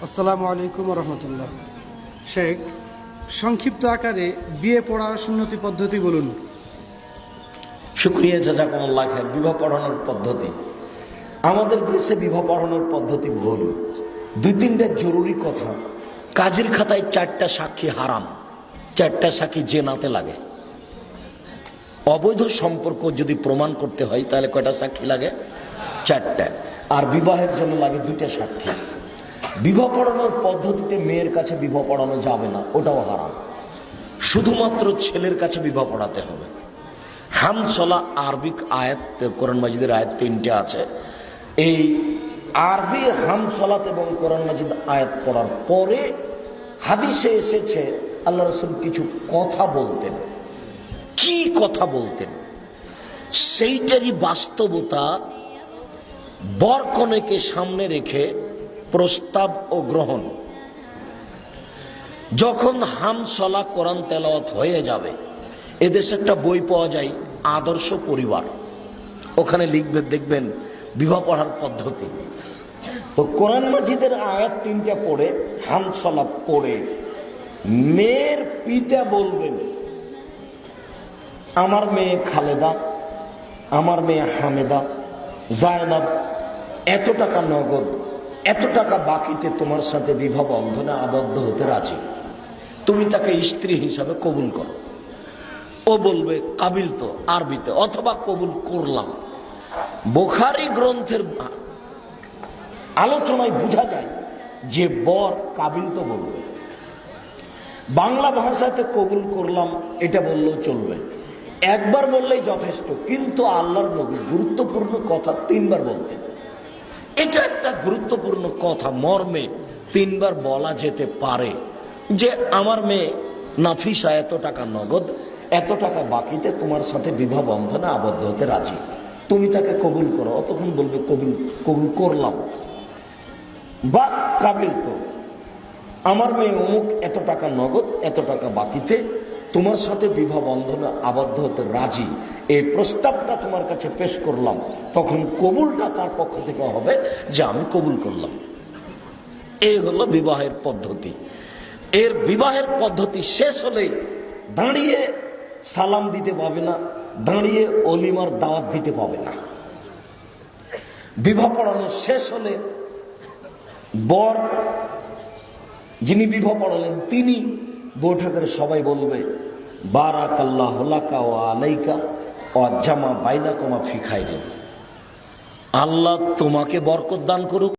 আসসালামু আলাইকুম রহমতুল্লাহ। শেখ, সংক্ষিপ্ত আকারে বিয়ে পড়ার সুন্নতি পদ্ধতি বলুন। শুক্রিয়া, জাযাকুমুল্লাহ খায়ের। বিবাহ পড়ানোর পদ্ধতি, আমাদের দেশে বিবাহ পড়ানোর পদ্ধতি ভুল। দুই তিনটা জরুরি কথা। কাজের খাতায় 4টা সাক্ষী হারাম, 4টা সাক্ষী জেনাতে লাগে। অবৈধ সম্পর্ক যদি প্রমাণ করতে হয় তাহলে কয়টা সাক্ষী লাগে? 4টা। আর বিবাহের জন্য লাগে 2টা সাক্ষী। বিবাহ পড়ানোর পদ্ধতিতে মেয়ের কাছে বিবাহ পড়ানো যাবে না, ওটাও হারাম। শুধুমাত্র ছেলের কাছে বিবাহ পড়াতে হবে। হামসলা আরবিক আয়াত, কোরআন মাজিদের আয়াত 3টে আছে। এই আরবি হামসলাত এবং কোরআন মাজিদ আয়াত পড়ার পরে হাদিসে এসেছে আল্লাহ রাসূল কিছু কথা বলতেন। কি কথা বলতেন সেইটারই বাস্তবতা বর কনেকে সামনে রেখে প্রস্তাব ও গ্রহণ। যখন হামসলা কোরআন তেলাওয়াত হয়ে যাবে, এদেশে একটা বই পাওয়া যায় আদর্শ পরিবার, ওখানে লিখবে, দেখবেন বিবাহ পড়ার পদ্ধতি। তো কোরআন মাজিদের আয়াত 3টা পড়ে হামসলা পড়ে মেয়ের পিতা বলবেন, আমার মেয়ে খালেদা, আমার মেয়ে হামেদা, জায়নাব এত টাকা নগদ, এত টাকা বাকিতে তোমার সাথে বিবাহ বন্ধনে আবদ্ধ হতে রাজি, তুমি তাকে স্ত্রী হিসাবে কবুল করো। ও বলবে কাবিল তো আরবিতে, অথবা কবুল করলাম। বুখারী গ্রন্থের আলোচনায় বোঝা যায় যে বর কাবিল তো বলবে। বাংলা ভাষাতে কবুল করলাম এটা বললেও চলবে, একবার বললেই যথেষ্ট। কিন্তু আল্লাহর নবী গুরুত্বপূর্ণ কথা 3বার বলতেন। এটা একটা গুরুত্বপূর্ণ কথা, মর্মে 3বার বলা যেতে পারে যে আমার মেয়ে নাফিসা এত টাকা নগদ, এত টাকা বাকিতে তোমার সাথে বিবাহ বন্ধনে আবদ্ধ হতে রাজি, তুমি তাকে কবুল করো। তখন বলবে কবুল করলাম বা কাবিল তো, আমার মেয়ে অমুক এত টাকা নগদ, এত টাকা বাকিতে তোমার সাথে বিবাহ বন্ধনে আবদ্ধ হতে রাজি, এই প্রস্তাবটা তোমার কাছে পেশ করলাম। তখন কবুলটা তার পক্ষ থেকে হবে যে আমি কবুল করলাম। এই হলো বিবাহের পদ্ধতি। এর বিবাহের পদ্ধতি শেষ হলেই দাঁড়িয়ে সালাম দিতে পাবে না, দাঁড়িয়ে অলিমার দাওয়াত দিতে পাবে না। বিবাহ পড়ানো শেষ হলে বর যিনি বিবাহ পড়ালেন তিনি বৈঠকের সবাই বলবে বারাকাল্লাহু লাকা ওয়া আলাইকা ওয়া জামা বাইনাকুমা ফি খাইরিন, আল্লাহ তোমাকে বরকত দান করুক